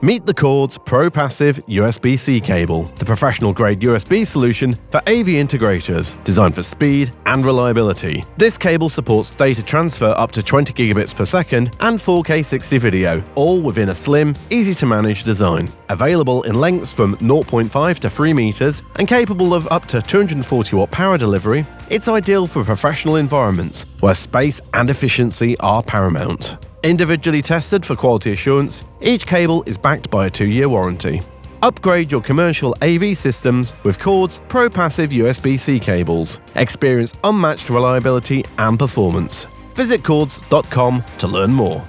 Meet the Kordz Pro Passive USB-C cable, the professional-grade USB solution for AV integrators, designed for speed and reliability. This cable supports data transfer up to 20 gigabits per second and 4K 60 video, all within a slim, easy-to-manage design. Available in lengths from 0.5 to 3 meters and capable of up to 240-watt power delivery, it's ideal for professional environments where space and efficiency are paramount. Individually tested for quality assurance, each cable is backed by a 2-year warranty. Upgrade your commercial AV systems with Kordz Pro Passive USB-C cables. Experience unmatched reliability and performance. Visit Kordz.com to learn more.